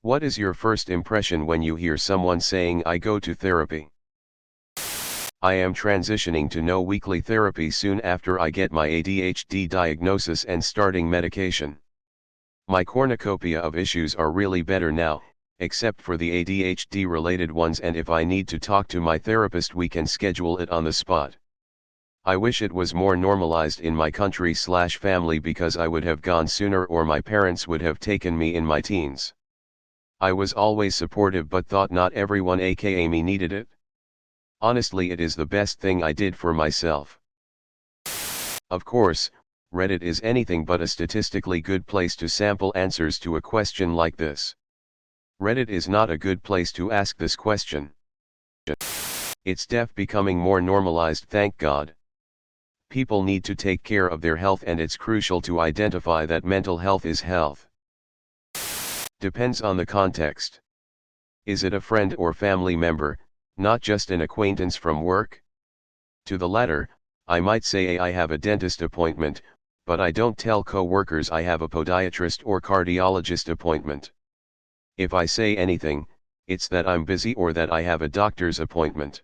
What is your first impression when you hear someone saying I go to therapy? I am transitioning to no weekly therapy soon after I get my ADHD diagnosis and starting medication. My cornucopia of issues are really better now, except for the ADHD related ones, and if I need to talk to my therapist we can schedule it on the spot. I wish it was more normalized in my country/family because I would have gone sooner or my parents would have taken me in my teens. I was always supportive but thought not everyone aka me needed it. Honestly, it is the best thing I did for myself. Of course, Reddit is anything but a statistically good place to sample answers to a question like this. Reddit is not a good place to ask this question. It's becoming more normalized, thank God. People need to take care of their health, and it's crucial to identify that mental health is health. Depends on the context. Is it a friend or family member, not just an acquaintance from work? To the latter, I might say I have a dentist appointment, but I don't tell co-workers I have a podiatrist or cardiologist appointment. If I say anything, it's that I'm busy or that I have a doctor's appointment.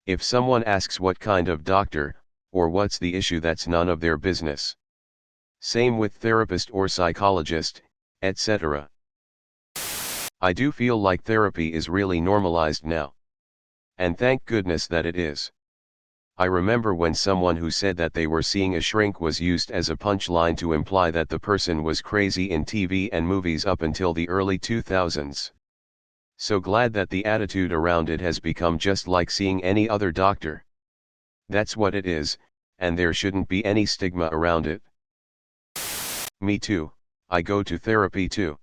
If someone asks what kind of doctor, or what's the issue, that's none of their business. Same with therapist or psychologist, etc. I do feel like therapy is really normalized now. And thank goodness that it is. I remember when someone who said that they were seeing a shrink was used as a punchline to imply that the person was crazy in TV and movies up until the early 2000s. So glad that the attitude around it has become just like seeing any other doctor. That's what it is, and there shouldn't be any stigma around it. Me too, I go to therapy too.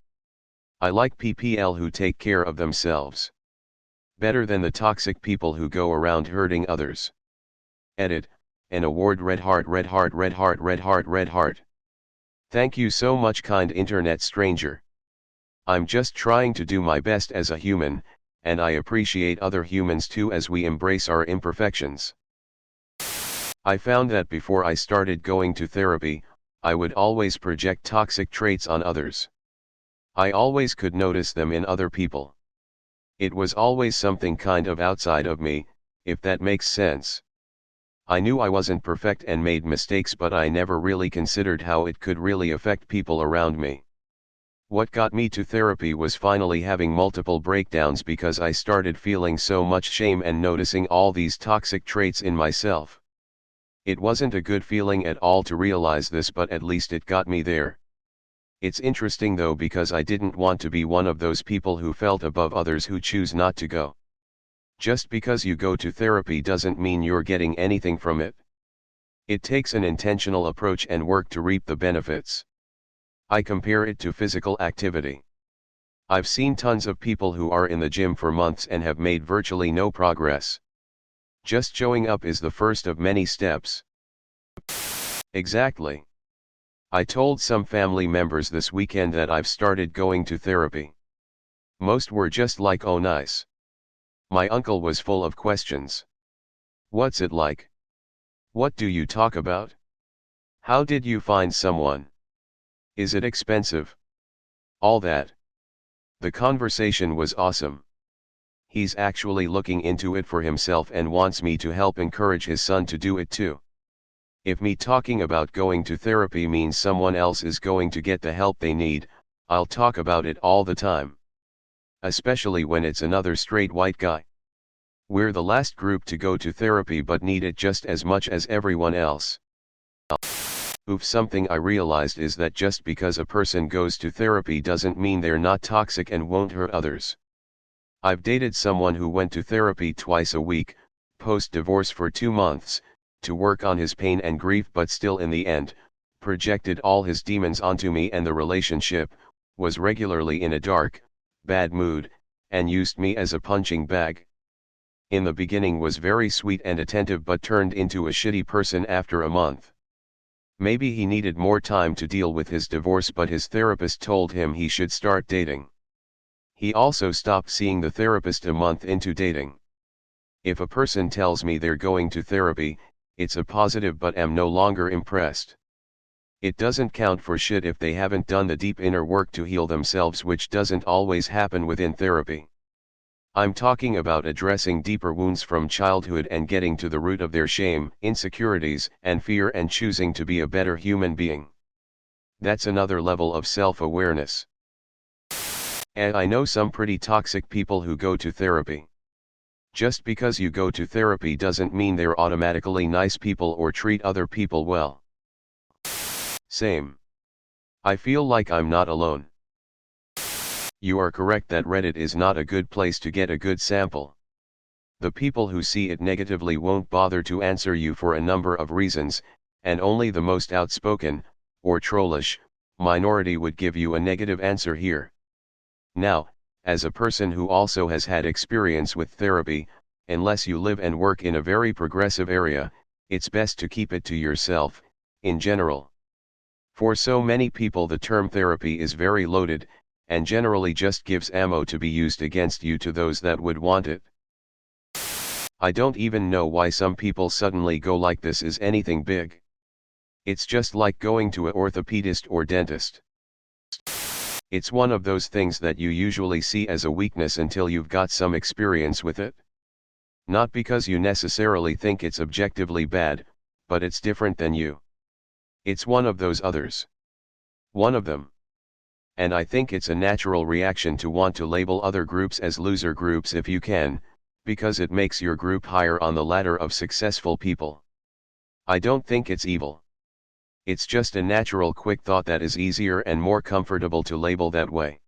I like PPL who take care of themselves. Better than the toxic people who go around hurting others. Edit, an award red heart red heart red heart red heart red heart. Thank you so much, kind internet stranger. I'm just trying to do my best as a human, and I appreciate other humans too as we embrace our imperfections. I found that before I started going to therapy, I would always project toxic traits on others. I always could notice them in other people. It was always something kind of outside of me, if that makes sense. I knew I wasn't perfect and made mistakes, but I never really considered how it could really affect people around me. What got me to therapy was finally having multiple breakdowns because I started feeling so much shame and noticing all these toxic traits in myself. It wasn't a good feeling at all to realize this, but at least it got me there. It's interesting though, because I didn't want to be one of those people who felt above others who choose not to go. Just because you go to therapy doesn't mean you're getting anything from it. It takes an intentional approach and work to reap the benefits. I compare it to physical activity. I've seen tons of people who are in the gym for months and have made virtually no progress. Just showing up is the first of many steps. Exactly. I told some family members this weekend that I've started going to therapy. Most were just like, oh nice. My uncle was full of questions. What's it like? What do you talk about? How did you find someone? Is it expensive? All that. The conversation was awesome. He's actually looking into it for himself and wants me to help encourage his son to do it too. If me talking about going to therapy means someone else is going to get the help they need, I'll talk about it all the time. Especially when it's another straight white guy. We're the last group to go to therapy but need it just as much as everyone else. Oof, something I realized is that just because a person goes to therapy doesn't mean they're not toxic and won't hurt others. I've dated someone who went to therapy twice a week, post-divorce for 2 months, to work on his pain and grief, but still in the end, projected all his demons onto me, and the relationship was regularly in a dark, bad mood, and used me as a punching bag. In the beginning was very sweet and attentive but turned into a shitty person after a month. Maybe he needed more time to deal with his divorce, but his therapist told him he should start dating. He also stopped seeing the therapist a month into dating. If a person tells me they're going to therapy, it's a positive, but am no longer impressed. It doesn't count for shit if they haven't done the deep inner work to heal themselves, which doesn't always happen within therapy. I'm talking about addressing deeper wounds from childhood and getting to the root of their shame, insecurities, and fear, and choosing to be a better human being. That's another level of self-awareness. And I know some pretty toxic people who go to therapy. Just because you go to therapy doesn't mean they're automatically nice people or treat other people well. Same. I feel like I'm not alone. You are correct that Reddit is not a good place to get a good sample. The people who see it negatively won't bother to answer you for a number of reasons, and only the most outspoken, or trollish, minority would give you a negative answer here. Now, as a person who also has had experience with therapy, unless you live and work in a very progressive area, it's best to keep it to yourself, in general. For so many people the term therapy is very loaded, and generally just gives ammo to be used against you to those that would want it. I don't even know why some people suddenly go like this is anything big. It's just like going to an orthopedist or dentist. It's one of those things that you usually see as a weakness until you've got some experience with it. Not because you necessarily think it's objectively bad, but it's different than you. It's one of those others. One of them. And I think it's a natural reaction to want to label other groups as loser groups if you can, because it makes your group higher on the ladder of successful people. I don't think it's evil. It's just a natural quick thought that is easier and more comfortable to label that way.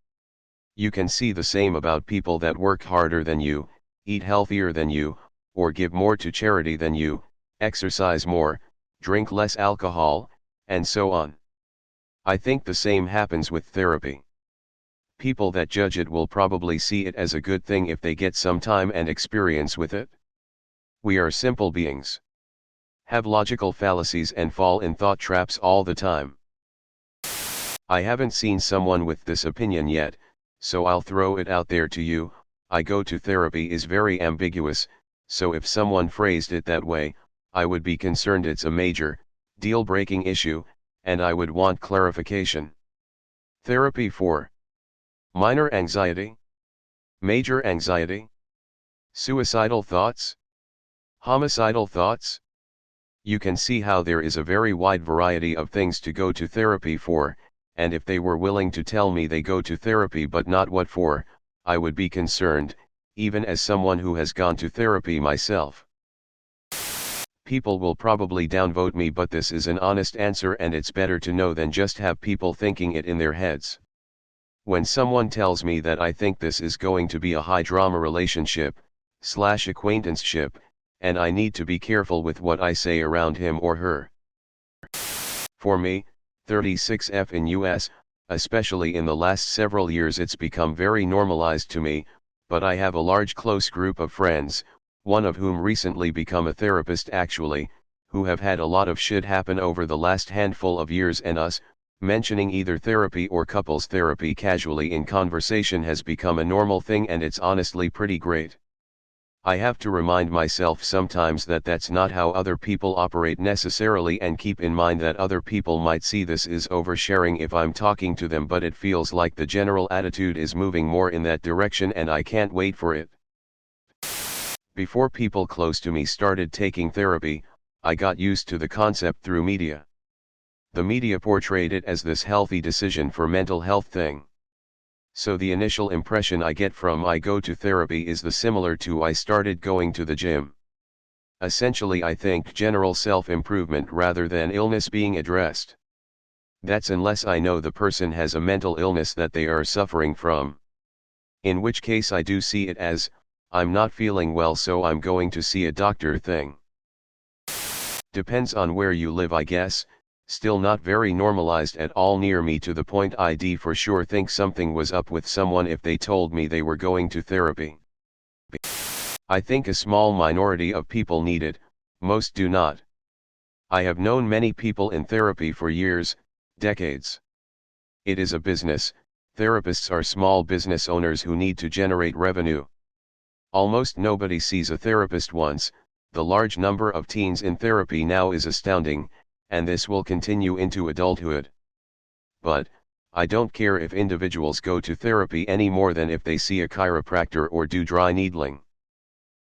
You can see the same about people that work harder than you, eat healthier than you, or give more to charity than you, exercise more, drink less alcohol, and so on. I think the same happens with therapy. People that judge it will probably see it as a good thing if they get some time and experience with it. We are simple beings. Have logical fallacies and fall in thought traps all the time. I haven't seen someone with this opinion yet, so I'll throw it out there to you. I go to therapy is very ambiguous, so if someone phrased it that way, I would be concerned it's a major, deal-breaking issue, and I would want clarification. Therapy for minor anxiety, major anxiety, suicidal thoughts, homicidal thoughts. You can see how there is a very wide variety of things to go to therapy for, and if they were willing to tell me they go to therapy but not what for, I would be concerned, even as someone who has gone to therapy myself. People will probably downvote me, but this is an honest answer, and it's better to know than just have people thinking it in their heads. When someone tells me that I think this is going to be a high drama relationship, / acquaintanceship, and I need to be careful with what I say around him or her. For me, 36F in US, especially in the last several years, it's become very normalized to me, but I have a large close group of friends, one of whom recently become a therapist actually, who have had a lot of shit happen over the last handful of years, and us, mentioning either therapy or couples therapy casually in conversation has become a normal thing, and it's honestly pretty great. I have to remind myself sometimes that that's not how other people operate necessarily, and keep in mind that other people might see this as oversharing if I'm talking to them, but it feels like the general attitude is moving more in that direction, and I can't wait for it. Before people close to me started taking therapy, I got used to the concept through media. The media portrayed it as this healthy decision for mental health thing. So the initial impression I get from I go to therapy is the similar to I started going to the gym. Essentially, I think general self-improvement rather than illness being addressed. That's unless I know the person has a mental illness that they are suffering from. In which case I do see it as, I'm not feeling well so I'm going to see a doctor thing. Depends on where you live, I guess. Still not very normalized at all near me, to the point I'd for sure think something was up with someone if they told me they were going to therapy. I think a small minority of people need it, most do not. I have known many people in therapy for years, decades. It is a business. Therapists are small business owners who need to generate revenue. Almost nobody sees a therapist once. The large number of teens in therapy now is astounding, and this will continue into adulthood. But, I don't care if individuals go to therapy any more than if they see a chiropractor or do dry needling.